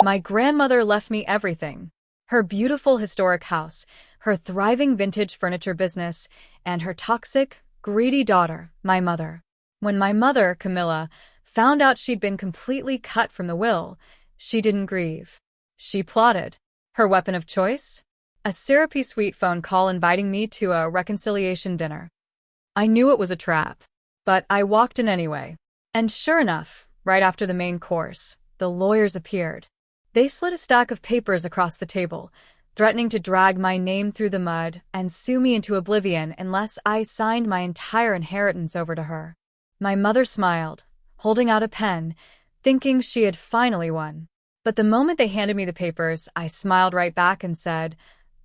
My grandmother left me everything. Her beautiful historic house, her thriving vintage furniture business, and her toxic, greedy daughter, my mother. When my mother, Camilla, found out she'd been completely cut from the will, she didn't grieve. She plotted. Her weapon of choice? A syrupy sweet phone call inviting me to a reconciliation dinner. I knew it was a trap, but I walked in anyway. And sure enough, right after the main course, the lawyers appeared. They slid a stack of papers across the table, threatening to drag my name through the mud and sue me into oblivion unless I signed my entire inheritance over to her. My mother smiled, holding out a pen, thinking she had finally won. But the moment they handed me the papers, I smiled right back and said,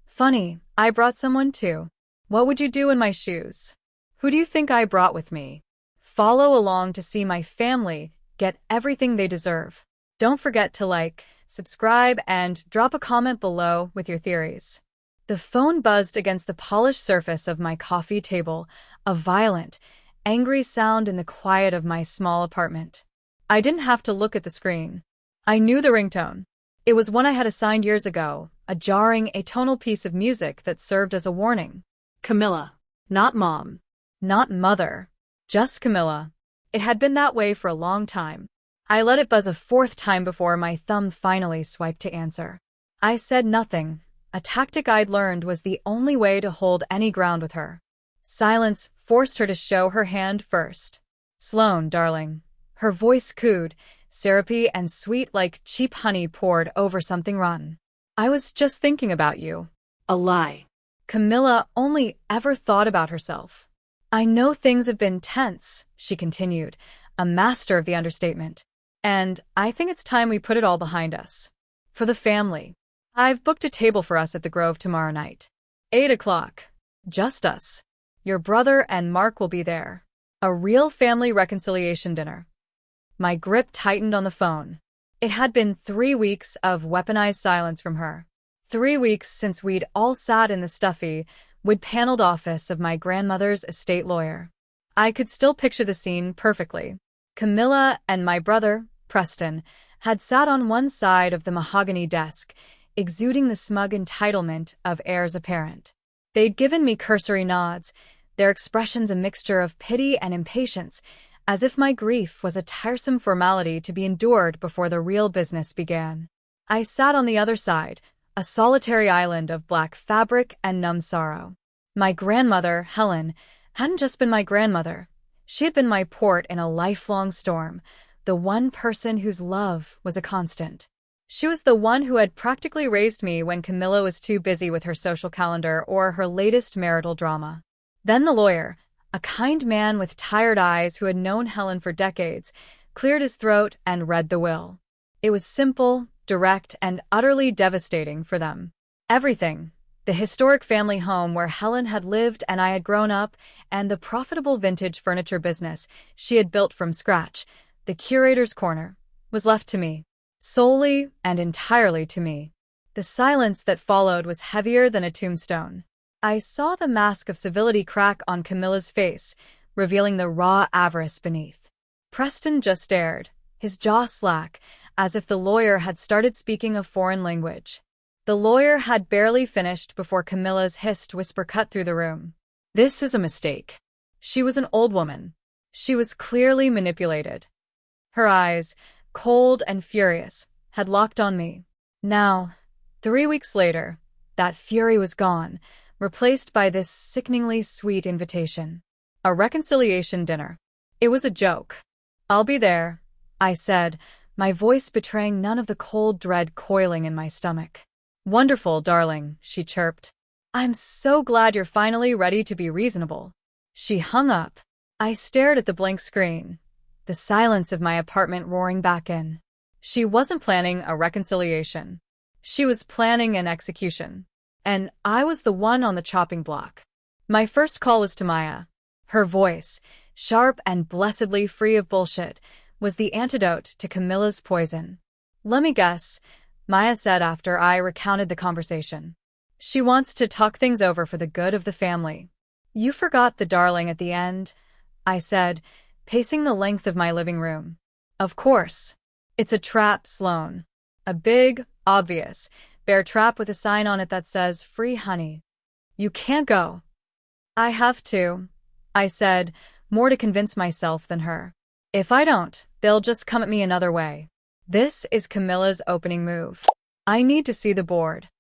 "Funny, I brought someone too. What would you do in my shoes? Who do you think I brought with me?" Follow along to see my family get everything they deserve. Don't forget to like, subscribe, and drop a comment below with your theories. The phone buzzed against the polished surface of my coffee table, a violent, angry sound in the quiet of my small apartment. I didn't have to look at the screen. I knew the ringtone. It was one I had assigned years ago, a jarring, atonal piece of music that served as a warning. Camilla, not Mom. Not Mother. Just Camilla. It had been that way for a long time. I let it buzz a fourth time before my thumb finally swiped to answer. I said nothing. A tactic I'd learned was the only way to hold any ground with her. Silence forced her to show her hand first. "Sloan, darling." Her voice cooed, syrupy and sweet like cheap honey poured over something rotten. "I was just thinking about you." A lie. Camilla only ever thought about herself. "I know things have been tense," she continued, a master of the understatement. "And I think it's time we put it all behind us. For the family. I've booked a table for us at the Grove tomorrow night. 8 o'clock. Just us. Your brother and Mark will be there. A real family reconciliation dinner." My grip tightened on the phone. It had been 3 weeks of weaponized silence from her. 3 weeks since we'd all sat in the stuffy, wood-paneled office of my grandmother's estate lawyer. I could still picture the scene perfectly. Camilla and my brother, Preston, had sat on one side of the mahogany desk, exuding the smug entitlement of heirs apparent. They'd given me cursory nods, their expressions a mixture of pity and impatience, as if my grief was a tiresome formality to be endured before the real business began. I sat on the other side, a solitary island of black fabric and numb sorrow. My grandmother, Helen, hadn't just been my grandmother. She had been my port in a lifelong storm, the one person whose love was a constant. She was the one who had practically raised me when Camilla was too busy with her social calendar or her latest marital drama. Then the lawyer, a kind man with tired eyes who had known Helen for decades, cleared his throat and read the will. It was simple, direct, and utterly devastating for them. Everything. The historic family home where Helen had lived and I had grown up, and the profitable vintage furniture business she had built from scratch, the curator's corner, was left to me. Solely and entirely to me. The silence that followed was heavier than a tombstone. I saw the mask of civility crack on Camilla's face, revealing the raw avarice beneath. Preston just stared, his jaw slack, as if the lawyer had started speaking a foreign language. The lawyer had barely finished before Camilla's hissed whisper cut through the room. "This is a mistake." She was an old woman. She was clearly manipulated. Her eyes, cold and furious, had locked on me. Now, 3 weeks later, that fury was gone, replaced by this sickeningly sweet invitation. A reconciliation dinner. It was a joke. "I'll be there," I said, my voice betraying none of the cold dread coiling in my stomach. "Wonderful, darling," she chirped. "I'm so glad you're finally ready to be reasonable." She hung up. I stared at the blank screen, the silence of my apartment roaring back in. She wasn't planning a reconciliation. She was planning an execution. And I was the one on the chopping block. My first call was to Maya. Her voice, sharp and blessedly free of bullshit, was the antidote to Camilla's poison. "Let me guess," Maya said after I recounted the conversation. "She wants to talk things over for the good of the family." "You forgot the darling at the end," I said, pacing the length of my living room. "Of course. It's a trap, Sloan." A big, obvious, bear trap with a sign on it that says, "Free honey." "You can't go." "I have to," I said, more to convince myself than her. "If I don't, they'll just come at me another way." This is Camilla's opening move. "I need to see the board."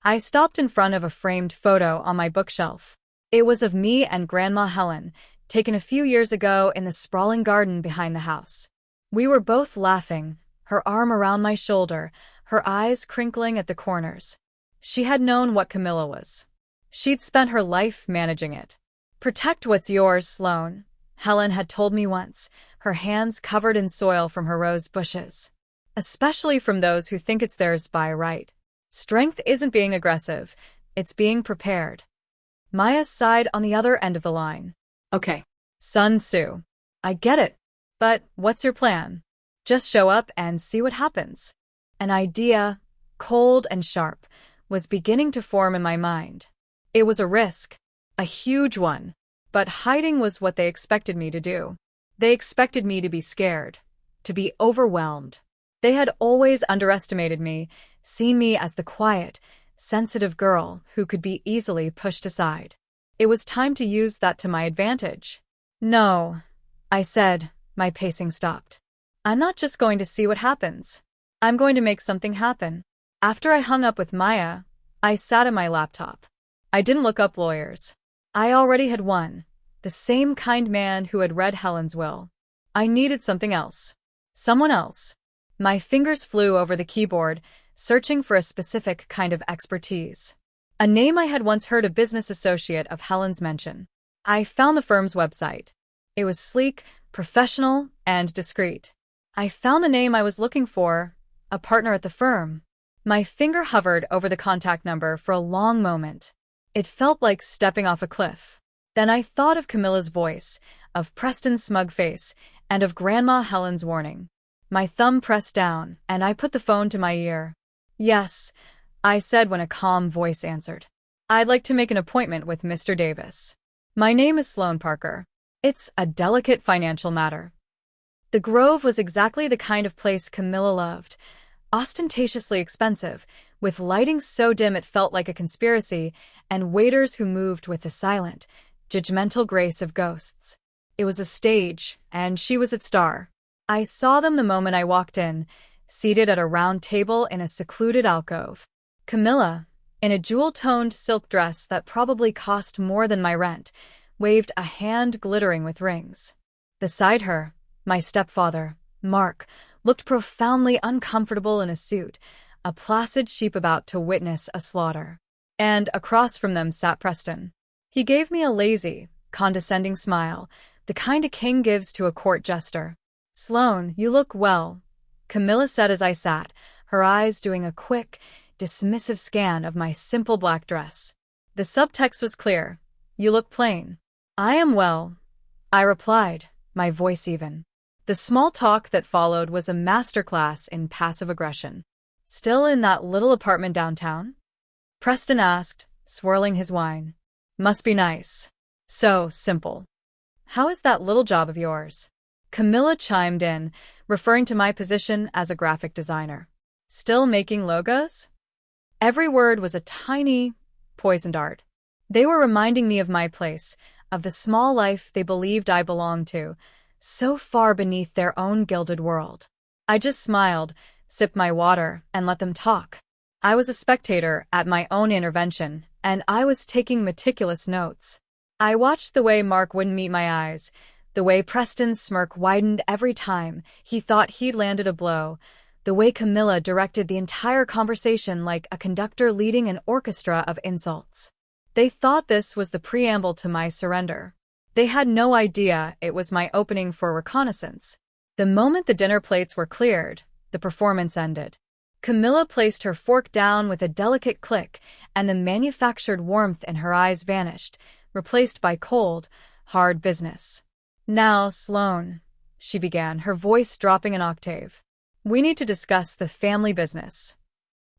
I stopped in front of a framed photo on my bookshelf. It was of me and Grandma Helen, taken a few years ago in the sprawling garden behind the house. We were both laughing, her arm around my shoulder, her eyes crinkling at the corners. She had known what Camilla was. She'd spent her life managing it. "Protect what's yours, Sloane," Helen had told me once, her hands covered in soil from her rose bushes. "Especially from those who think it's theirs by right. Strength isn't being aggressive, it's being prepared." Maya sighed on the other end of the line. Okay. "Sun Tzu. I get it. But what's your plan?" "Just show up and see what happens." An idea, cold and sharp, was beginning to form in my mind. It was a risk, a huge one, but hiding was what they expected me to do. They expected me to be scared, to be overwhelmed. They had always underestimated me, seen me as the quiet, sensitive girl who could be easily pushed aside. It was time to use that to my advantage. "No," I said, my pacing stopped. "I'm not just going to see what happens. I'm going to make something happen." After I hung up with Maya, I sat at my laptop. I didn't look up lawyers. I already had one, the same kind man who had read Helen's will. I needed something else. Someone else. My fingers flew over the keyboard, searching for a specific kind of expertise. A name I had once heard a business associate of Helen's mention. I found the firm's website. It was sleek, professional, and discreet. I found the name I was looking for, a partner at the firm. My finger hovered over the contact number for a long moment. It felt like stepping off a cliff. Then I thought of Camilla's voice, of Preston's smug face, and of Grandma Helen's warning. My thumb pressed down, and I put the phone to my ear. "Yes," I said when a calm voice answered. "I'd like to make an appointment with Mr. Davis. My name is Sloane Parker. It's a delicate financial matter." The Grove was exactly the kind of place Camilla loved. Ostentatiously expensive, with lighting so dim it felt like a conspiracy, and waiters who moved with the silent, judgmental grace of ghosts. It was a stage, and she was its star. I saw them the moment I walked in, seated at a round table in a secluded alcove. Camilla, in a jewel-toned silk dress that probably cost more than my rent, waved a hand glittering with rings. Beside her, my stepfather, Mark, looked profoundly uncomfortable in a suit, a placid sheep about to witness a slaughter. And across from them sat Preston. He gave me a lazy, condescending smile, the kind a king gives to a court jester. "Sloane, you look well," Camilla said as I sat, her eyes doing a quick, dismissive scan of my simple black dress. The subtext was clear. "You look plain." "I am well," I replied, my voice even. The small talk that followed was a masterclass in passive aggression. "Still in that little apartment downtown?" Preston asked, swirling his wine. "Must be nice. So simple." "How is that little job of yours?" Camilla chimed in, referring to my position as a graphic designer. "Still making logos?" Every word was a tiny, poisoned dart. They were reminding me of my place, of the small life they believed I belonged to, so far beneath their own gilded world. I just smiled, sipped my water, and let them talk. I was a spectator at my own intervention, and I was taking meticulous notes. I watched the way Mark wouldn't meet my eyes, the way Preston's smirk widened every time he thought he'd landed a blow, the way Camilla directed the entire conversation like a conductor leading an orchestra of insults. They thought this was the preamble to my surrender. They had no idea it was my opening for reconnaissance. The moment the dinner plates were cleared, the performance ended. Camilla placed her fork down with a delicate click, and the manufactured warmth in her eyes vanished, replaced by cold, hard business. "Now, Sloane," she began, her voice dropping an octave. "We need to discuss the family business."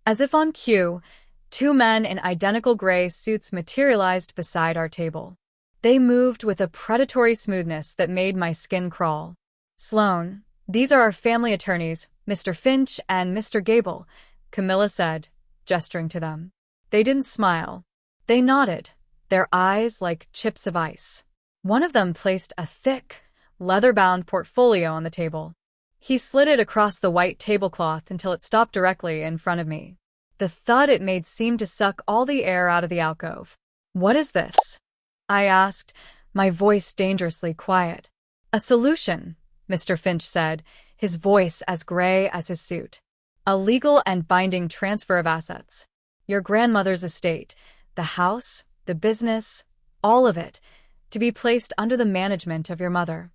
As if on cue, two men in identical gray suits materialized beside our table. They moved with a predatory smoothness that made my skin crawl. "Sloane," "These are our family attorneys, Mr. Finch and Mr. Gable," Camilla said, gesturing to them. They didn't smile. They nodded, their eyes like chips of ice. One of them placed a thick, leather-bound portfolio on the table. He slid it across the white tablecloth until it stopped directly in front of me. The thud it made seemed to suck all the air out of the alcove. "What is this?" I asked, my voice dangerously quiet. "A solution," Mr. Finch said, his voice as gray as his suit. "A legal and binding transfer of assets. Your grandmother's estate, the house, the business, all of it, to be placed under the management of your mother.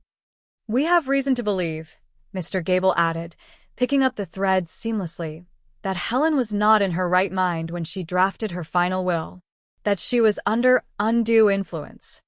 We have reason to believe," Mr. Gable added, picking up the thread seamlessly, "that Helen was not in her right mind when she drafted her final will, that she was under undue influence."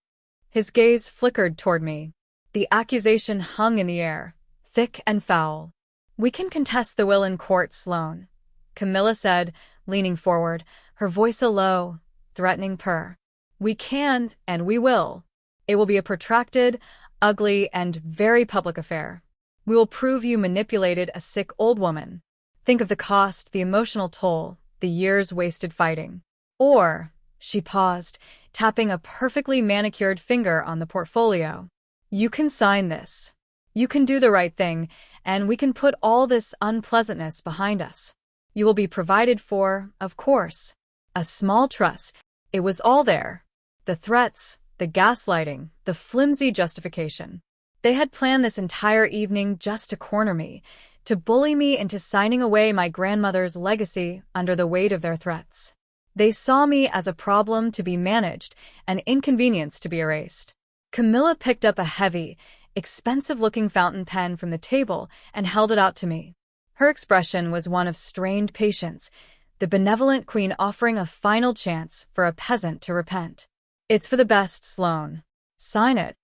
His gaze flickered toward me. The accusation hung in the air, thick and foul. "We can contest the will in court, Sloane," Camilla said, leaning forward, her voice a low, threatening purr. "We can, and we will. It will be a protracted, ugly, and very public affair. We will prove you manipulated a sick old woman. Think of the cost, the emotional toll, the years wasted fighting. Or," she paused, tapping a perfectly manicured finger on the portfolio, "you can sign this. You can do the right thing, and we can put all this unpleasantness behind us. You will be provided for, of course. A small trust." It was all there. The threats, the gaslighting, the flimsy justification. They had planned this entire evening just to corner me, to bully me into signing away my grandmother's legacy under the weight of their threats. They saw me as a problem to be managed, an inconvenience to be erased. Camilla picked up a heavy, expensive-looking fountain pen from the table and held it out to me. Her expression was one of strained patience, the benevolent queen offering a final chance for a peasant to repent. "It's for the best, Sloane. Sign it."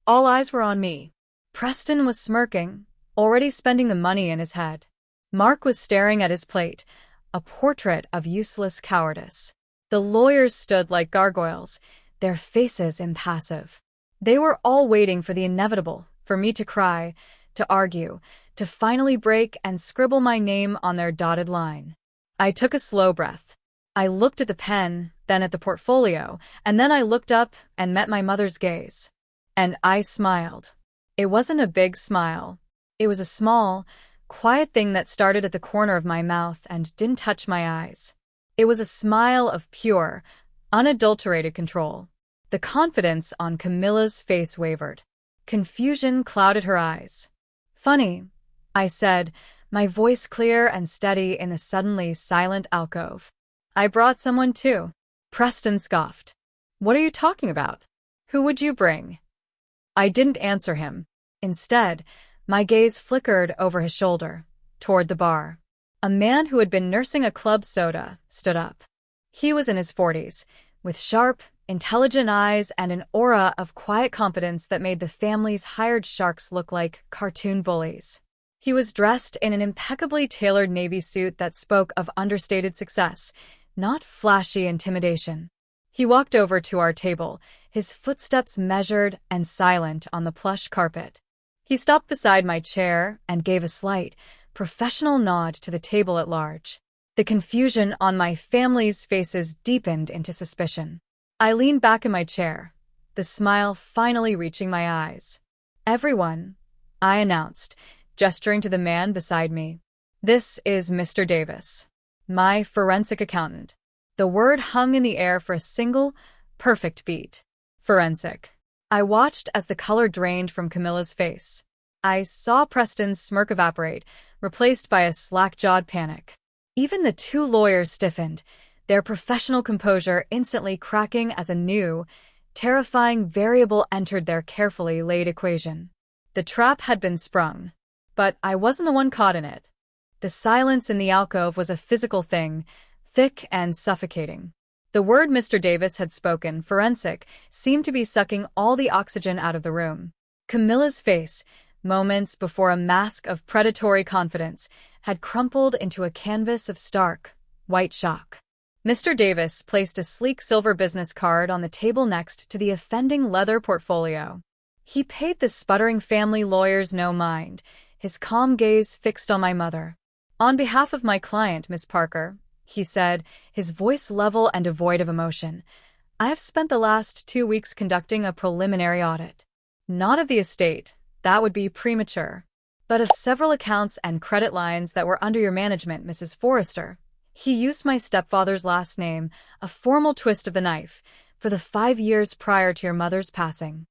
All eyes were on me. Preston was smirking, already spending the money in his head. Mark was staring at his plate, a portrait of useless cowardice. The lawyers stood like gargoyles, their faces impassive. They were all waiting for the inevitable, for me to cry, to argue, to finally break and scribble my name on their dotted line. I took a slow breath. I looked at the pen, then at the portfolio, and then I looked up and met my mother's gaze. And I smiled. It wasn't a big smile. It was a small, quiet thing that started at the corner of my mouth and didn't touch my eyes. It was a smile of pure, unadulterated control. The confidence on Camilla's face wavered. Confusion clouded her eyes. "Funny," I said, my voice clear and steady in the suddenly silent alcove. "I brought someone too." Preston scoffed. "What are you talking about? Who would you bring?" I didn't answer him. Instead, my gaze flickered over his shoulder, toward the bar. A man who had been nursing a club soda stood up. He was in his 40s, with sharp, intelligent eyes and an aura of quiet competence that made the family's hired sharks look like cartoon bullies. He was dressed in an impeccably tailored navy suit that spoke of understated success, not flashy intimidation. He walked over to our table, his footsteps measured and silent on the plush carpet. He stopped beside my chair and gave a slight, professional nod to the table at large. The confusion on my family's faces deepened into suspicion. I leaned back in my chair, the smile finally reaching my eyes. "Everyone," I announced, gesturing to the man beside me. "This is Mr. Davis, my forensic accountant." The word hung in the air for a single, perfect beat. Forensic. I watched as the color drained from Camilla's face. I saw Preston's smirk evaporate, replaced by a slack-jawed panic. Even the two lawyers stiffened, their professional composure instantly cracking as a new, terrifying variable entered their carefully laid equation. The trap had been sprung, but I wasn't the one caught in it. The silence in the alcove was a physical thing, thick and suffocating. The word Mr. Davis had spoken, forensic, seemed to be sucking all the oxygen out of the room. Camilla's face, moments before a mask of predatory confidence, had crumpled into a canvas of stark, white shock. Mr. Davis placed a sleek silver business card on the table next to the offending leather portfolio. He paid the sputtering family lawyers no mind, his calm gaze fixed on my mother. "On behalf of my client, Miss Parker," he said, his voice level and devoid of emotion, "I have spent the last 2 weeks conducting a preliminary audit. Not of the estate, that would be premature, but of several accounts and credit lines that were under your management, Mrs. Forrester." He used my stepfather's last name, a formal twist of the knife, "for the 5 years prior to your mother's passing."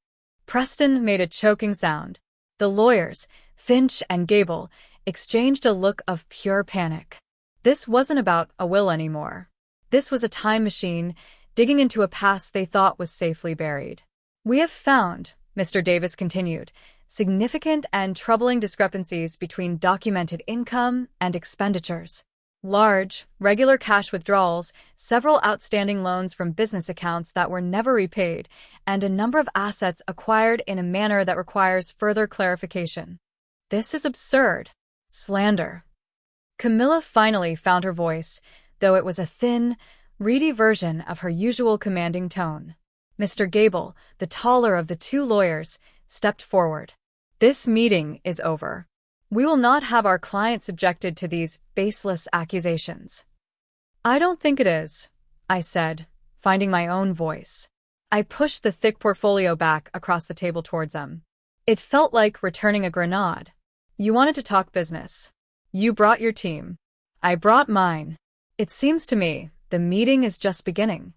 Preston made a choking sound. The lawyers, Finch and Gable, exchanged a look of pure panic. This wasn't about a will anymore. This was a time machine, digging into a past they thought was safely buried. "We have found," Mr. Davis continued, "significant and troubling discrepancies between documented income and expenditures. Large, regular cash withdrawals, several outstanding loans from business accounts that were never repaid, and a number of assets acquired in a manner that requires further clarification. This is absurd. Slander." Camilla finally found her voice, though it was a thin, reedy version of her usual commanding tone. Mr. Gable, the taller of the two lawyers, stepped forward. "This meeting is over. We will not have our client subjected to these baseless accusations." "I don't think it is," I said, finding my own voice. I pushed the thick portfolio back across the table towards them. It felt like returning a grenade. "You wanted to talk business. You brought your team. I brought mine. It seems to me the meeting is just beginning."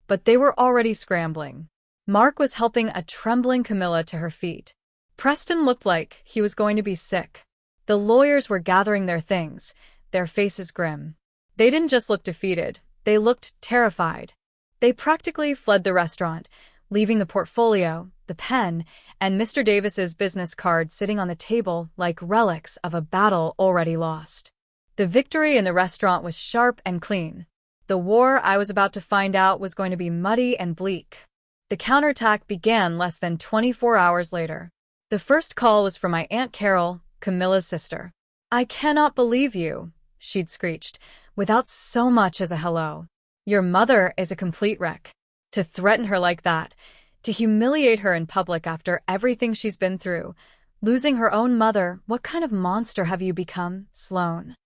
But they were already scrambling. Mark was helping a trembling Camilla to her feet. Preston looked like he was going to be sick. The lawyers were gathering their things, their faces grim. They didn't just look defeated, they looked terrified. They practically fled the restaurant, leaving the portfolio, the pen, and Mr. Davis's business card sitting on the table like relics of a battle already lost. The victory in the restaurant was sharp and clean. The war, I was about to find out, was going to be muddy and bleak. The counterattack began less than 24 hours later. The first call was from my Aunt Carol, Camilla's sister. "I cannot believe you," she'd screeched, without so much as a hello. "Your mother is a complete wreck. To threaten her like that, to humiliate her in public after everything she's been through, losing her own mother, what kind of monster have you become, Sloane?"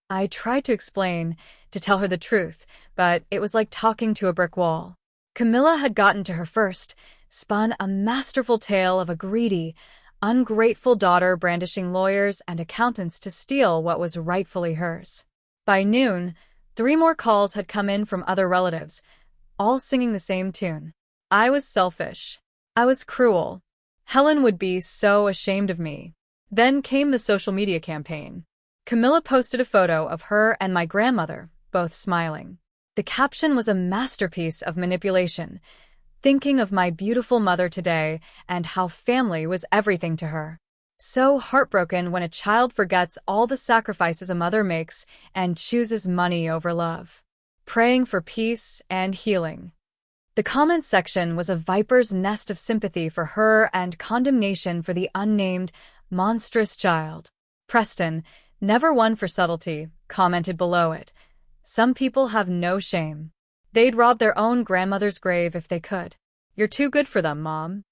I tried to explain, to tell her the truth, but it was like talking to a brick wall. Camilla had gotten to her first, spun a masterful tale of a greedy, ungrateful daughter brandishing lawyers and accountants to steal what was rightfully hers. By noon, 3 more calls had come in from other relatives, all singing the same tune. I was selfish. I was cruel. Helen would be so ashamed of me. Then came the social media campaign. Camilla posted a photo of her and my grandmother, both smiling. The caption was a masterpiece of manipulation, thinking of my beautiful mother today and how family was everything to her. So heartbroken when a child forgets all the sacrifices a mother makes and chooses money over love. Praying for peace and healing. The comment section was a viper's nest of sympathy for her and condemnation for the unnamed, monstrous child. Preston, never one for subtlety, commented below it. "Some people have no shame. They'd rob their own grandmother's grave if they could. You're too good for them, Mom."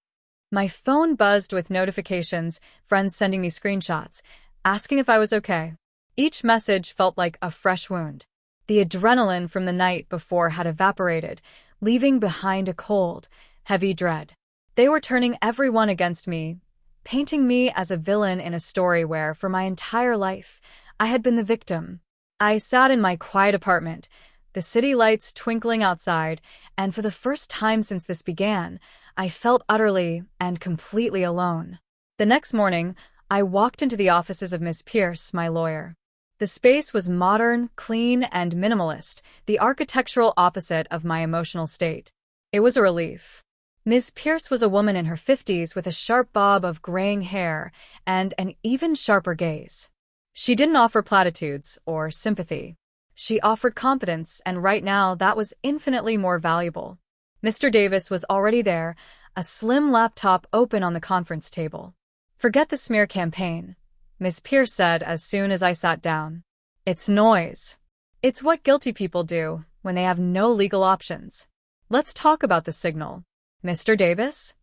My phone buzzed with notifications, friends sending me screenshots, asking if I was okay. Each message felt like a fresh wound. The adrenaline from the night before had evaporated, leaving behind a cold, heavy dread. They were turning everyone against me, painting me as a villain in a story where, for my entire life, I had been the victim. I sat in my quiet apartment, the city lights twinkling outside, and for the first time since this began, I felt utterly and completely alone. The next morning, I walked into the offices of Miss Pierce, my lawyer. The space was modern, clean, and minimalist, the architectural opposite of my emotional state. It was a relief. Miss Pierce was a woman in her 50s with a sharp bob of graying hair and an even sharper gaze. She didn't offer platitudes or sympathy. She offered competence, and right now that was infinitely more valuable. Mr. Davis was already there, a slim laptop open on the conference table. "Forget the smear campaign," Miss Pierce said as soon as I sat down. "It's noise. It's what guilty people do when they have no legal options. Let's talk about the signal, Mr. Davis."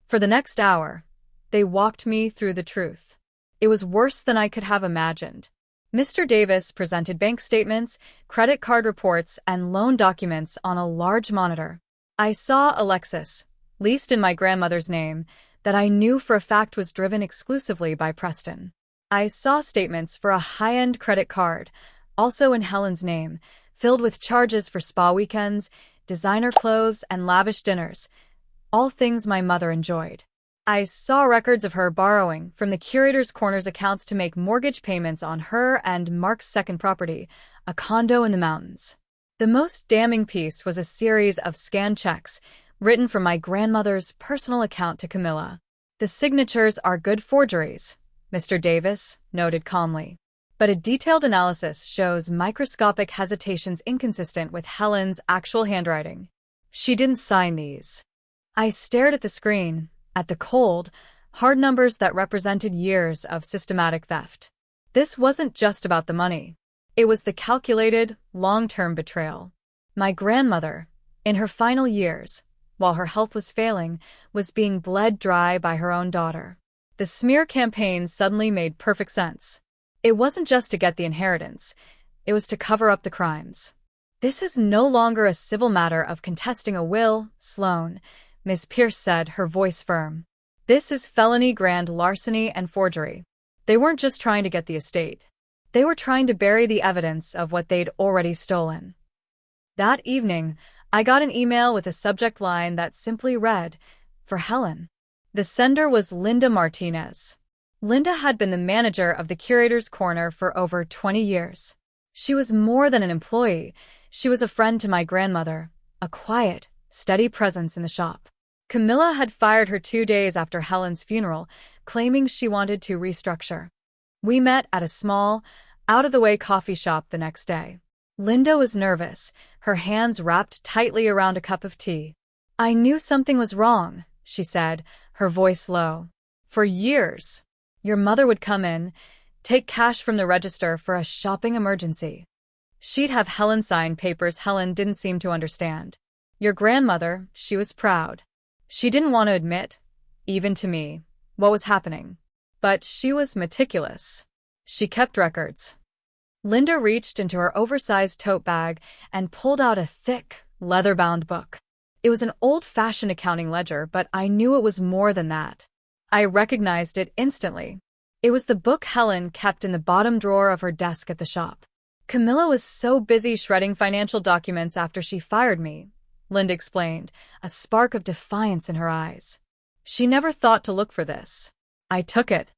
For the next hour, they walked me through the truth. It was worse than I could have imagined. Mr. Davis presented bank statements, credit card reports, and loan documents on a large monitor. I saw a Lexus, leased in my grandmother's name, that I knew for a fact was driven exclusively by Preston. I saw statements for a high-end credit card, also in Helen's name, filled with charges for spa weekends, designer clothes, and lavish dinners, all things my mother enjoyed. I saw records of her borrowing from the Curator's Corner's accounts to make mortgage payments on her and Mark's second property, a condo in the mountains. The most damning piece was a series of scanned checks written from my grandmother's personal account to Camilla. The signatures are good forgeries, Mr. Davis noted calmly. But a detailed analysis shows microscopic hesitations inconsistent with Helen's actual handwriting. She didn't sign these. I stared at the screen, at the cold, hard numbers that represented years of systematic theft. This wasn't just about the money. It was the calculated, long-term betrayal. My grandmother, in her final years, while her health was failing, was being bled dry by her own daughter. The smear campaign suddenly made perfect sense. It wasn't just to get the inheritance, it was to cover up the crimes. "This is no longer a civil matter of contesting a will, Sloane," Miss Pierce said, her voice firm. "This is felony grand larceny and forgery. They weren't just trying to get the estate. They were trying to bury the evidence of what they'd already stolen." That evening, I got an email with a subject line that simply read, "For Helen." The sender was Linda Martinez. Linda had been the manager of the Curator's Corner for over 20 years. She was more than an employee. She was a friend to my grandmother, a quiet, steady presence in the shop. Camilla had fired her 2 days after Helen's funeral, claiming she wanted to restructure. We met at a small, out-of-the-way coffee shop the next day. Linda was nervous, her hands wrapped tightly around a cup of tea. "I knew something was wrong," she said, her voice low. "For years, your mother would come in, take cash from the register for a shopping emergency. She'd have Helen sign papers Helen didn't seem to understand. Your grandmother, she was proud. She didn't want to admit, even to me, what was happening. But she was meticulous. She kept records." Linda reached into her oversized tote bag and pulled out a thick, leather-bound book. It was an old-fashioned accounting ledger, but I knew it was more than that. I recognized it instantly. It was the book Helen kept in the bottom drawer of her desk at the shop. "Camilla was so busy shredding financial documents after she fired me," Linda explained, a spark of defiance in her eyes. "She never thought to look for this. I took it.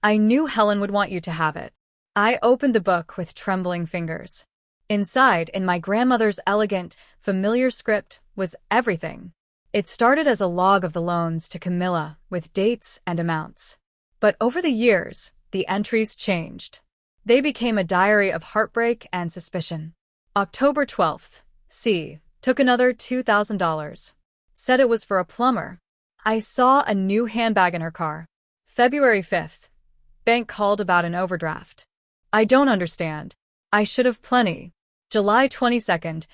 I knew Helen would want you to have it." I opened the book with trembling fingers. Inside, in my grandmother's elegant, familiar script, was everything. It started as a log of the loans to Camilla, with dates and amounts. But over the years, the entries changed. They became a diary of heartbreak and suspicion. October 12th, C. Took another $2,000. Said it was for a plumber. I saw a new handbag in her car. February 5th. Bank called about an overdraft. I don't understand. I should have plenty. July 22nd.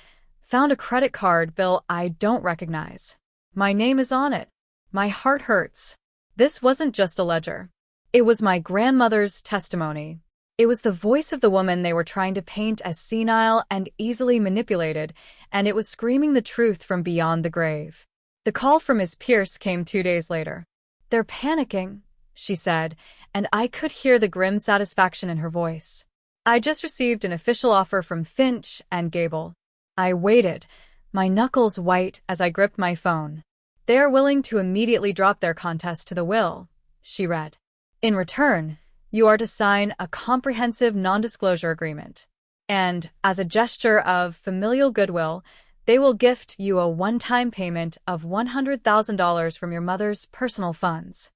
Found a credit card bill I don't recognize. My name is on it. My heart hurts. This wasn't just a ledger. It was my grandmother's testimony. It was the voice of the woman they were trying to paint as senile and easily manipulated, and it was screaming the truth from beyond the grave. The call from Miss Pierce came 2 days later. "They're panicking," she said, and I could hear the grim satisfaction in her voice. "I just received an official offer from Finch and Gable." I waited, my knuckles white as I gripped my phone. "They are willing to immediately drop their contest to the will," she read. "In return, you are to sign a comprehensive non-disclosure agreement. And, as a gesture of familial goodwill, they will gift you a one-time payment of $100,000 from your mother's personal funds."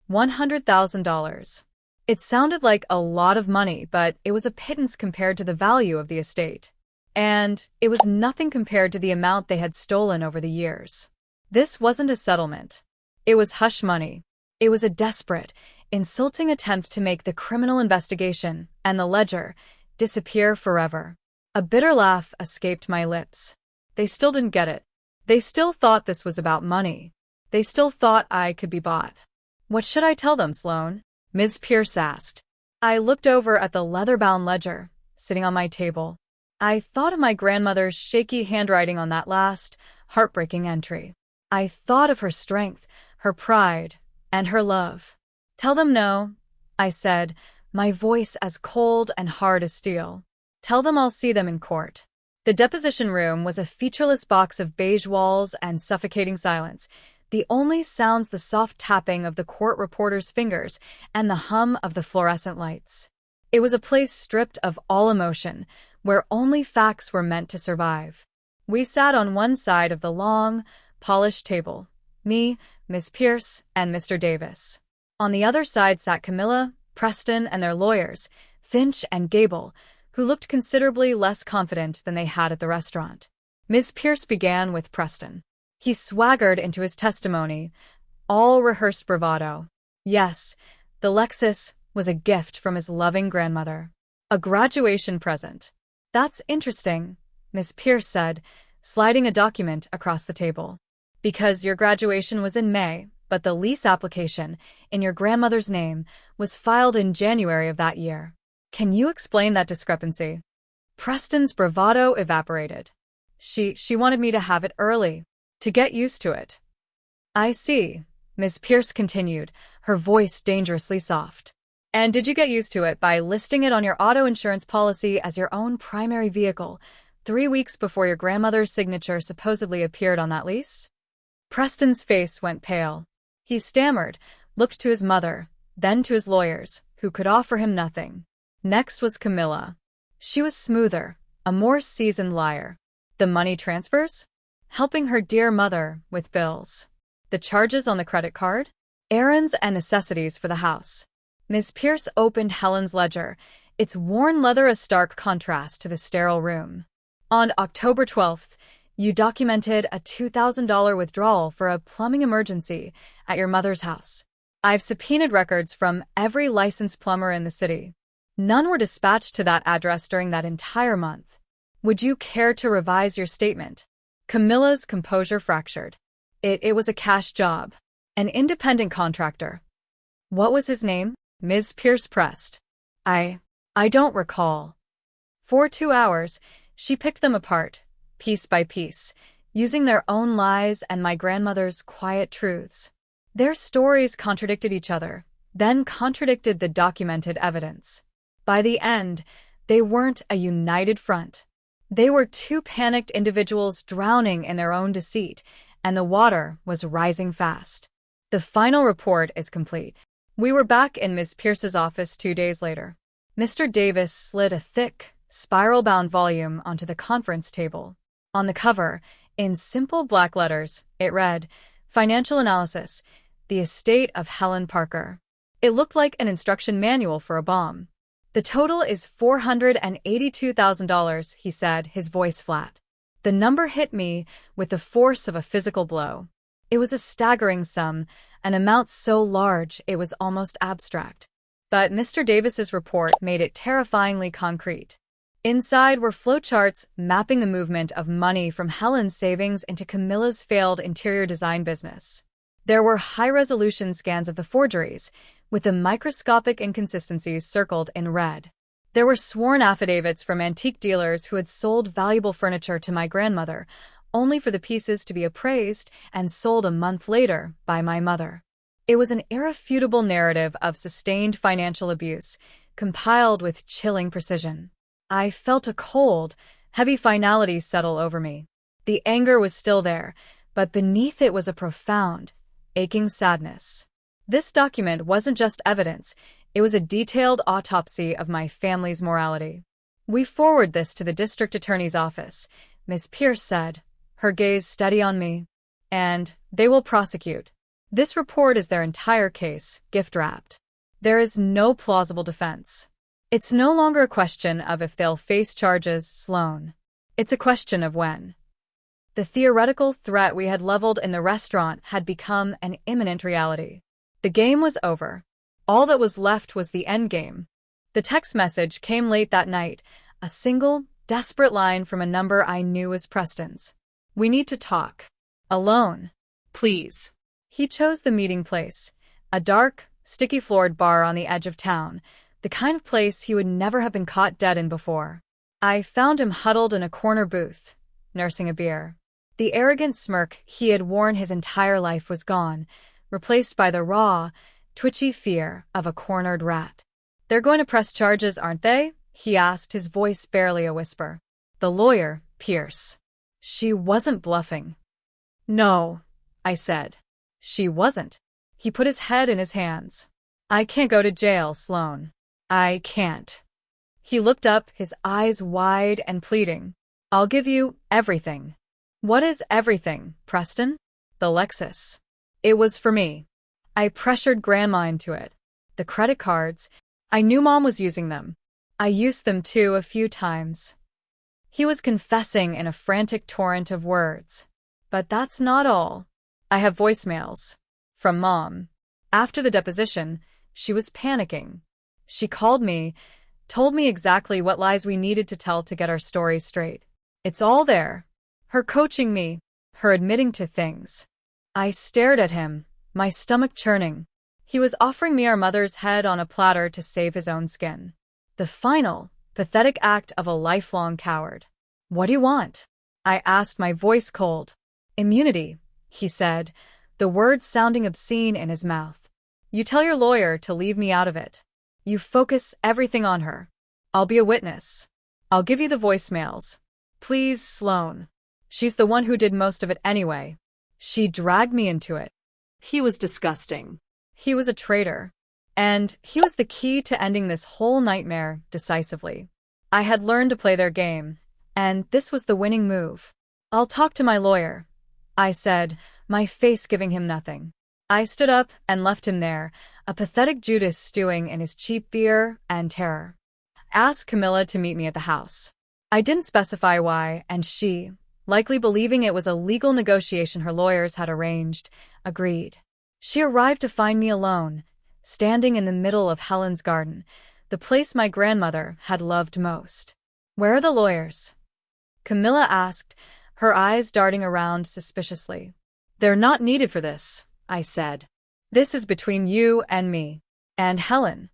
$100,000. It sounded like a lot of money, but it was a pittance compared to the value of the estate. And it was nothing compared to the amount they had stolen over the years. This wasn't a settlement. It was hush money. It was a desperate, insulting attempt to make the criminal investigation and the ledger disappear forever. A bitter laugh escaped my lips. They still didn't get it. They still thought this was about money. They still thought I could be bought. What should I tell them, Sloane? Ms. Pierce asked. I looked over at the leather-bound ledger sitting on my table. I thought of my grandmother's shaky handwriting on that last, heartbreaking entry. I thought of her strength, her pride, and her love. Tell them no, I said, my voice as cold and hard as steel. Tell them I'll see them in court. The deposition room was a featureless box of beige walls and suffocating silence. The only sounds the soft tapping of the court reporter's fingers and the hum of the fluorescent lights. It was a place stripped of all emotion, where only facts were meant to survive. We sat on one side of the long, polished table, me, Miss Pierce, and Mr. Davis. On the other side sat Camilla, Preston, and their lawyers, Finch and Gable, who looked considerably less confident than they had at the restaurant. Miss Pierce began with Preston. He swaggered into his testimony, all rehearsed bravado. Yes, the Lexus was a gift from his loving grandmother. A graduation present. That's interesting, Miss Pierce said, sliding a document across the table. Because your graduation was in May, but the lease application, in your grandmother's name, was filed in January of that year. Can you explain that discrepancy? Preston's bravado evaporated. She wanted me to have it early, to get used to it. I see, Miss Pierce continued, her voice dangerously soft. And did you get used to it by listing it on your auto insurance policy as your own primary vehicle 3 weeks before your grandmother's signature supposedly appeared on that lease? Preston's face went pale. He stammered, looked to his mother, then to his lawyers, who could offer him nothing. Next was Camilla. She was smoother, a more seasoned liar. The money transfers? Helping her dear mother with bills. The charges on the credit card? Errands and necessities for the house. Miss Pierce opened Helen's ledger, its worn leather a stark contrast to the sterile room. On October 12th, you documented a $2,000 withdrawal for a plumbing emergency at your mother's house. I've subpoenaed records from every licensed plumber in the city. None were dispatched to that address during that entire month. Would you care to revise your statement? Camilla's composure fractured. It was a cash job. An independent contractor. What was his name? Ms. Pierce pressed. I don't recall. For 2 hours, she picked them apart, piece by piece, using their own lies and my grandmother's quiet truths. Their stories contradicted each other, then contradicted the documented evidence. By the end, they weren't a united front. They were two panicked individuals drowning in their own deceit, and the water was rising fast. The final report is complete. We were back in Miss Pierce's office 2 days later. Mr. Davis slid a thick, spiral-bound volume onto the conference table. On the cover, in simple black letters, it read, Financial Analysis, The Estate of Helen Parker. It looked like an instruction manual for a bomb. The total is $482,000, he said, his voice flat. The number hit me with the force of a physical blow. It was a staggering sum, an amount so large it was almost abstract. But Mr. Davis's report made it terrifyingly concrete. Inside were flowcharts mapping the movement of money from Helen's savings into Camilla's failed interior design business. There were high-resolution scans of the forgeries, with the microscopic inconsistencies circled in red. There were sworn affidavits from antique dealers who had sold valuable furniture to my grandmother, only for the pieces to be appraised and sold a month later by my mother. It was an irrefutable narrative of sustained financial abuse, compiled with chilling precision. I felt a cold, heavy finality settle over me. The anger was still there, but beneath it was a profound, aching sadness. This document wasn't just evidence, it was a detailed autopsy of my family's morality. We forward this to the district attorney's office, Miss Pierce said, her gaze steady on me. And they will prosecute. This report is their entire case, gift-wrapped. There is no plausible defense. It's no longer a question of if they'll face charges, Sloan. It's a question of when. The theoretical threat we had leveled in the restaurant had become an imminent reality. The game was over. All that was left was the endgame. The text message came late that night, a single, desperate line from a number I knew was Preston's. We need to talk. Alone. Please. He chose the meeting place, a dark, sticky-floored bar on the edge of town, the kind of place he would never have been caught dead in before. I found him huddled in a corner booth, nursing a beer. The arrogant smirk he had worn his entire life was gone, replaced by the raw, twitchy fear of a cornered rat. "They're going to press charges, aren't they?" he asked, his voice barely a whisper. The lawyer, Pierce. She wasn't bluffing. "No," I said. "She wasn't." He put his head in his hands. "I can't go to jail, Sloan. I can't." He looked up, his eyes wide and pleading. "I'll give you everything." "What is everything, Preston?" "The Lexus. It was for me. I pressured Grandma into it. The credit cards. I knew Mom was using them. I used them too a few times." He was confessing in a frantic torrent of words. "But that's not all. I have voicemails. From Mom." After the deposition, she was panicking. She called me, told me exactly what lies we needed to tell to get our story straight. It's all there. Her coaching me, her admitting to things. I stared at him, my stomach churning. He was offering me our mother's head on a platter to save his own skin. The final, pathetic act of a lifelong coward. "What do you want?" I asked, my voice cold. "Immunity," he said, the words sounding obscene in his mouth. "You tell your lawyer to leave me out of it. You focus everything on her. I'll be a witness. I'll give you the voicemails. Please, Sloan. She's the one who did most of it anyway. She dragged me into it." He was disgusting. He was a traitor. And he was the key to ending this whole nightmare decisively. I had learned to play their game, and this was the winning move. "I'll talk to my lawyer," I said, my face giving him nothing. I stood up and left him there, a pathetic Judas stewing in his cheap fear and terror. I asked Camilla to meet me at the house. I didn't specify why, and she, likely believing it was a legal negotiation her lawyers had arranged, agreed. She arrived to find me alone, standing in the middle of Helen's garden, the place my grandmother had loved most. "Where are the lawyers?" Camilla asked, her eyes darting around suspiciously. "They're not needed for this," I said. "This is between you and me. And Helen."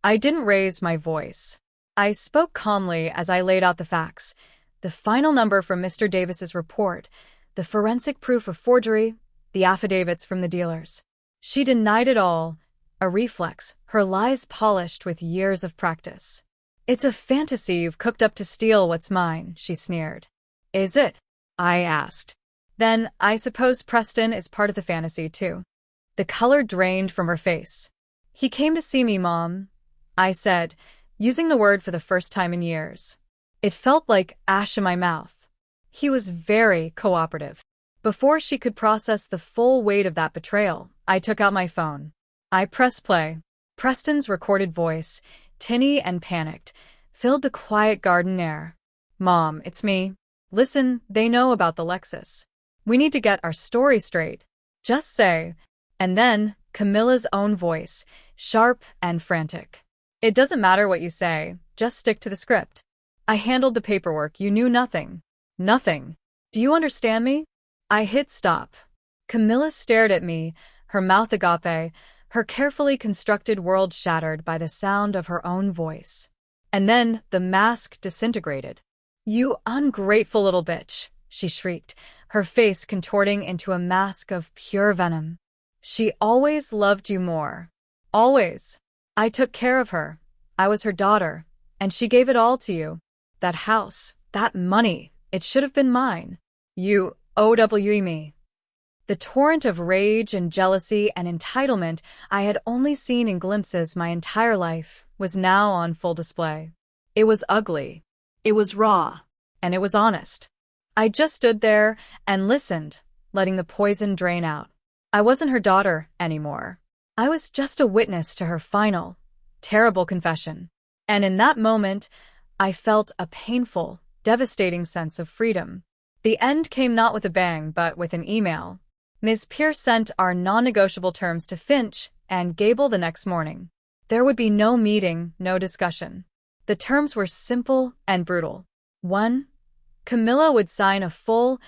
I didn't raise my voice. I spoke calmly as I laid out the facts. The final number from Mr. Davis's report, the forensic proof of forgery, the affidavits from the dealers. She denied it all, a reflex, her lies polished with years of practice. "It's a fantasy you've cooked up to steal what's mine," she sneered. "Is it?" I asked. "Then I suppose Preston is part of the fantasy too." The color drained from her face. "He came to see me, Mom," I said, using the word for the first time in years. It felt like ash in my mouth. He was very cooperative. Before she could process the full weight of that betrayal, I took out my phone. I pressed play. Preston's recorded voice, tinny and panicked, filled the quiet garden air. "Mom, it's me. Listen, they know about the Lexus. We need to get our story straight. Just say." And then, Camilla's own voice, sharp and frantic. "It doesn't matter what you say, just stick to the script. I handled the paperwork, you knew nothing. Nothing. Do you understand me?" I hit stop. Camilla stared at me, her mouth agape, her carefully constructed world shattered by the sound of her own voice. And then the mask disintegrated. "You ungrateful little bitch," she shrieked, her face contorting into a mask of pure venom. "She always loved you more. Always. I took care of her. I was her daughter, and she gave it all to you. That house, that money, it should have been mine. You owe me." The torrent of rage and jealousy and entitlement I had only seen in glimpses my entire life was now on full display. It was ugly. It was raw. And it was honest. I just stood there and listened, letting the poison drain out. I wasn't her daughter anymore. I was just a witness to her final, terrible confession. And in that moment, I felt a painful, devastating sense of freedom. The end came not with a bang, but with an email. Ms. Pierce sent our non-negotiable terms to Finch and Gable the next morning. There would be no meeting, no discussion. The terms were simple and brutal. 1. Camilla would sign a full,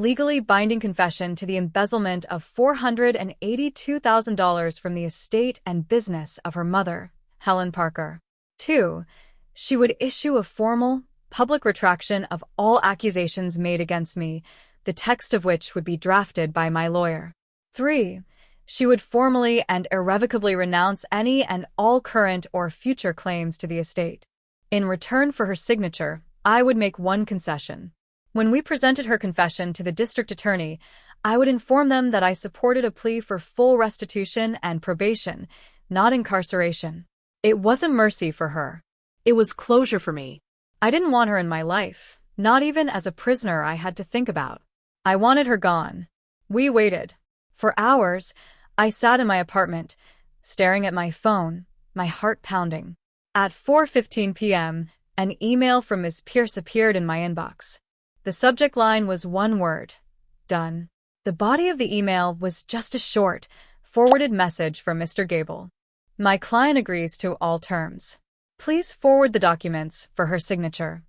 legally binding confession to the embezzlement of $482,000 from the estate and business of her mother, Helen Parker. 2. She would issue a formal, public retraction of all accusations made against me, the text of which would be drafted by my lawyer. 3. She would formally and irrevocably renounce any and all current or future claims to the estate. In return for her signature, I would make one concession. When we presented her confession to the district attorney, I would inform them that I supported a plea for full restitution and probation, not incarceration. It wasn't mercy for her. It was closure for me. I didn't want her in my life, not even as a prisoner I had to think about. I wanted her gone. We waited. For hours, I sat in my apartment, staring at my phone, my heart pounding. At 4:15 p.m., an email from Ms. Pierce appeared in my inbox. The subject line was one word: done. The body of the email was just a short, forwarded message from Mr. Gable. My client agrees to all terms. Please forward the documents for her signature.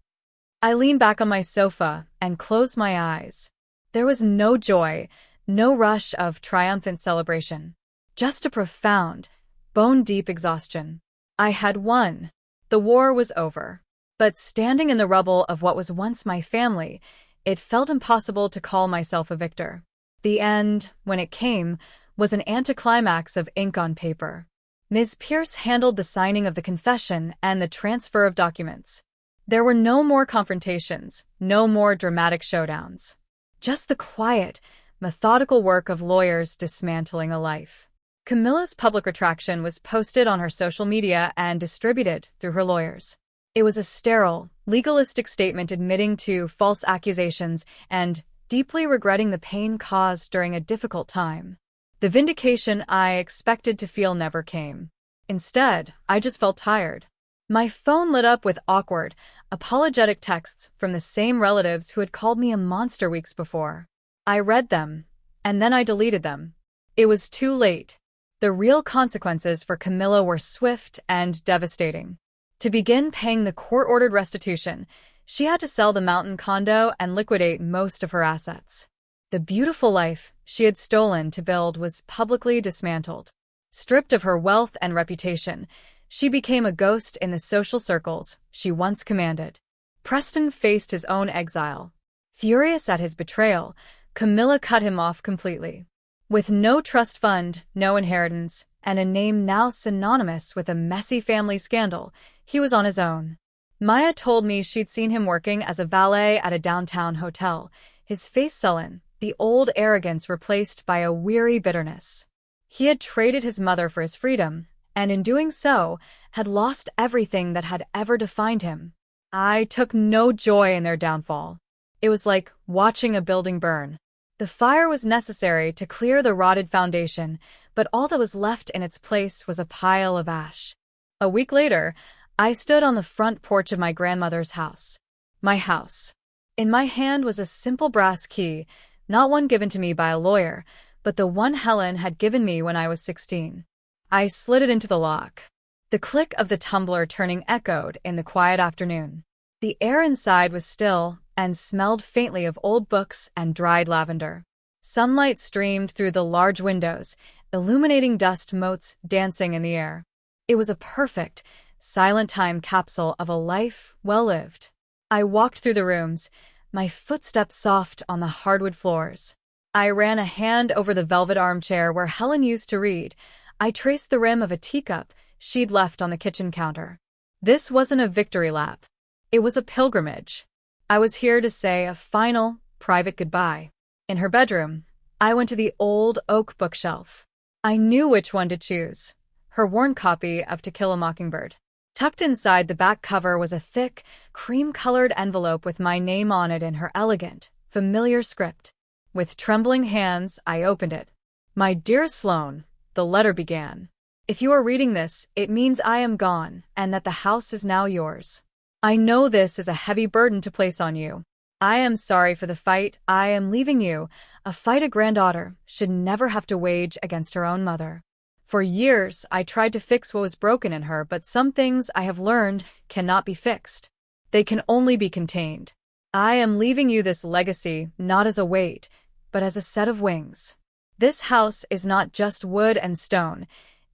I leaned back on my sofa and closed my eyes. There was no joy, no rush of triumphant celebration. Just a profound, bone-deep exhaustion. I had won. The war was over. But standing in the rubble of what was once my family, it felt impossible to call myself a victor. The end, when it came, was an anticlimax of ink on paper. Ms. Pierce handled the signing of the confession and the transfer of documents. There were no more confrontations, no more dramatic showdowns. Just the quiet, methodical work of lawyers dismantling a life. Camilla's public retraction was posted on her social media and distributed through her lawyers. It was a sterile, legalistic statement admitting to false accusations and deeply regretting the pain caused during a difficult time. The vindication I expected to feel never came. Instead, I just felt tired. My phone lit up with awkward, apologetic texts from the same relatives who had called me a monster weeks before. I read them, and then I deleted them. It was too late. The real consequences for Camilla were swift and devastating. To begin paying the court-ordered restitution, she had to sell the mountain condo and liquidate most of her assets. The beautiful life she had stolen to build was publicly dismantled. Stripped of her wealth and reputation, she became a ghost in the social circles she once commanded. Preston faced his own exile. Furious at his betrayal, Camilla cut him off completely. With no trust fund, no inheritance, and a name now synonymous with a messy family scandal, he was on his own. Maya told me she'd seen him working as a valet at a downtown hotel, his face sullen, the old arrogance replaced by a weary bitterness. He had traded his mother for his freedom, and in doing so, had lost everything that had ever defined him. I took no joy in their downfall. It was like watching a building burn. The fire was necessary to clear the rotted foundation, but all that was left in its place was a pile of ash. A week later, I stood on the front porch of my grandmother's house. My house. In my hand was a simple brass key, not one given to me by a lawyer, but the one Helen had given me when I was 16. I slid it into the lock. The click of the tumbler turning echoed in the quiet afternoon. The air inside was still and smelled faintly of old books and dried lavender. Sunlight streamed through the large windows, illuminating dust motes dancing in the air. It was a perfect, silent time capsule of a life well lived. I walked through the rooms, my footsteps soft on the hardwood floors. I ran a hand over the velvet armchair where Helen used to read. I traced the rim of a teacup she'd left on the kitchen counter. This wasn't a victory lap. It was a pilgrimage. I was here to say a final, private goodbye. In her bedroom, I went to the old oak bookshelf. I knew which one to choose. Her worn copy of To Kill a Mockingbird. Tucked inside the back cover was a thick, cream-colored envelope with my name on it in her elegant, familiar script. With trembling hands, I opened it. "My dear Sloane," the letter began. "If you are reading this, it means I am gone, and that the house is now yours. I know this is a heavy burden to place on you. I am sorry for the fight I am leaving you, a fight a granddaughter should never have to wage against her own mother. For years, I tried to fix what was broken in her, but some things I have learned cannot be fixed. They can only be contained. I am leaving you this legacy not as a weight, but as a set of wings. This house is not just wood and stone.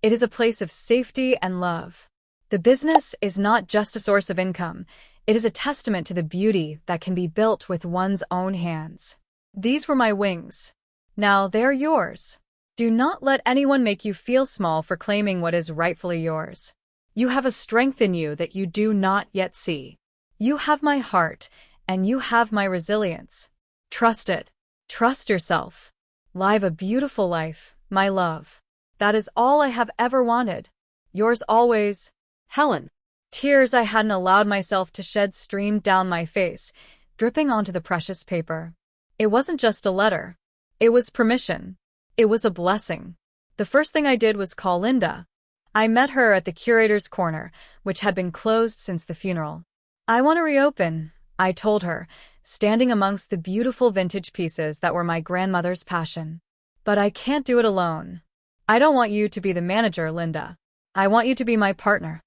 It is a place of safety and love. The business is not just a source of income. It is a testament to the beauty that can be built with one's own hands. These were my wings. Now they're yours. Do not let anyone make you feel small for claiming what is rightfully yours. You have a strength in you that you do not yet see. You have my heart, and you have my resilience. Trust it. Trust yourself. Live a beautiful life, my love. That is all I have ever wanted. Yours always, Helen. Tears I hadn't allowed myself to shed streamed down my face, dripping onto the precious paper. It wasn't just a letter. It was permission. It was a blessing. The first thing I did was call Linda. I met her at the curator's corner, which had been closed since the funeral. I want to reopen, I told her, standing amongst the beautiful vintage pieces that were my grandmother's passion. But I can't do it alone. I don't want you to be the manager, Linda. I want you to be my partner.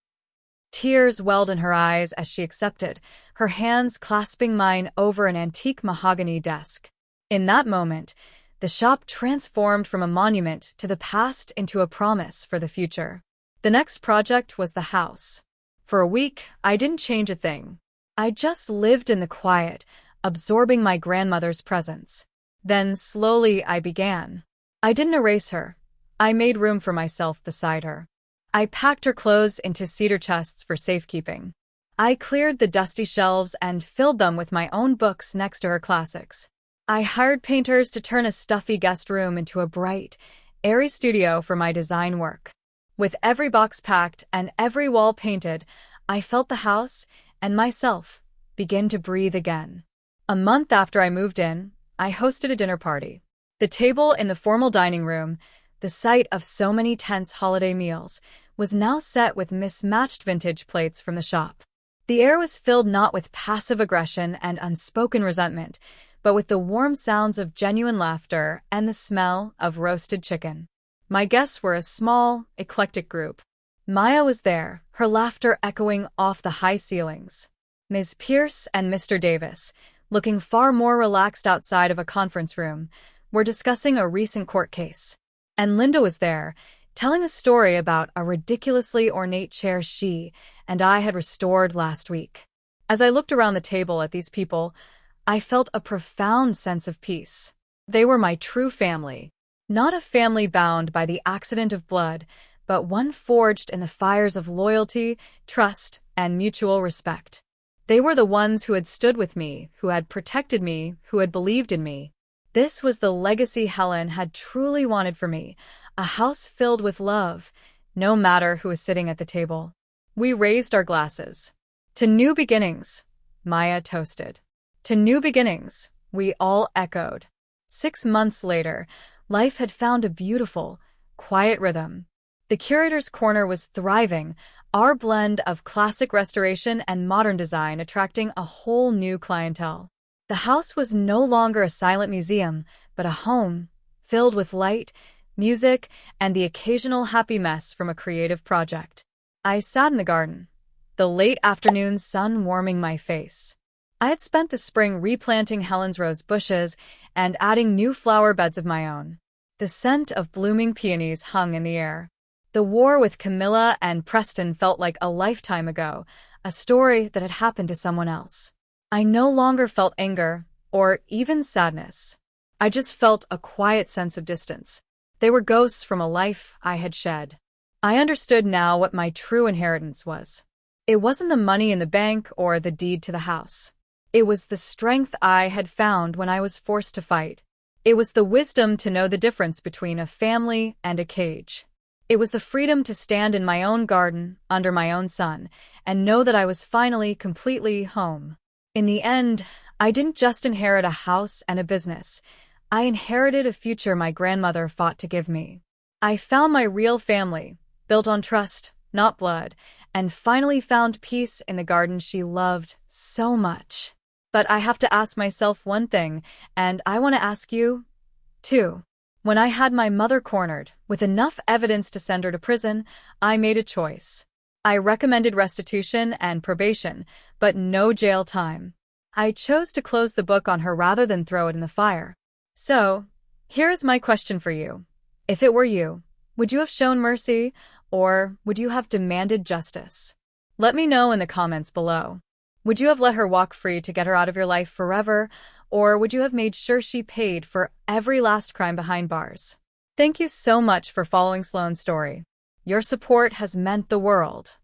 Tears welled in her eyes as she accepted, her hands clasping mine over an antique mahogany desk. In that moment, the shop transformed from a monument to the past into a promise for the future. The next project was the house. For a week, I didn't change a thing. I just lived in the quiet, absorbing my grandmother's presence. Then, slowly, I began. I didn't erase her. I made room for myself beside her. I packed her clothes into cedar chests for safekeeping. I cleared the dusty shelves and filled them with my own books next to her classics. I hired painters to turn a stuffy guest room into a bright, airy studio for my design work. With every box packed and every wall painted, I felt the house and myself begin to breathe again. A month after I moved in, I hosted a dinner party. The table in the formal dining room, the site of so many tense holiday meals, was now set with mismatched vintage plates from the shop. The air was filled not with passive aggression and unspoken resentment, but with the warm sounds of genuine laughter and the smell of roasted chicken. My guests were a small, eclectic group. Maya was there, her laughter echoing off the high ceilings. Ms. Pierce and Mr. Davis, looking far more relaxed outside of a conference room, were discussing a recent court case. And Linda was there, telling a story about a ridiculously ornate chair she and I had restored last week. As I looked around the table at these people, I felt a profound sense of peace. They were my true family. Not a family bound by the accident of blood, but one forged in the fires of loyalty, trust, and mutual respect. They were the ones who had stood with me, who had protected me, who had believed in me. This was the legacy Helen had truly wanted for me, a house filled with love, no matter who was sitting at the table. We raised our glasses. To new beginnings, Maya toasted. To new beginnings, we all echoed. 6 months later, life had found a beautiful, quiet rhythm. The curator's corner was thriving, our blend of classic restoration and modern design attracting a whole new clientele. The house was no longer a silent museum, but a home, filled with light, music, and the occasional happy mess from a creative project. I sat in the garden, the late afternoon sun warming my face. I had spent the spring replanting Helen's rose bushes and adding new flower beds of my own. The scent of blooming peonies hung in the air. The war with Camilla and Preston felt like a lifetime ago, a story that had happened to someone else. I no longer felt anger, or even sadness. I just felt a quiet sense of distance. They were ghosts from a life I had shed. I understood now what my true inheritance was. It wasn't the money in the bank or the deed to the house. It was the strength I had found when I was forced to fight. It was the wisdom to know the difference between a family and a cage. It was the freedom to stand in my own garden, under my own sun, and know that I was finally completely home. In the end, I didn't just inherit a house and a business. I inherited a future my grandmother fought to give me. I found my real family, built on trust, not blood, and finally found peace in the garden she loved so much. But I have to ask myself one thing, and I want to ask you, too. When I had my mother cornered, with enough evidence to send her to prison, I made a choice. I recommended restitution and probation, but no jail time. I chose to close the book on her rather than throw it in the fire. So, here's my question for you. If it were you, would you have shown mercy, or would you have demanded justice? Let me know in the comments below. Would you have let her walk free to get her out of your life forever, or would you have made sure she paid for every last crime behind bars? Thank you so much for following Sloane's story. Your support has meant the world.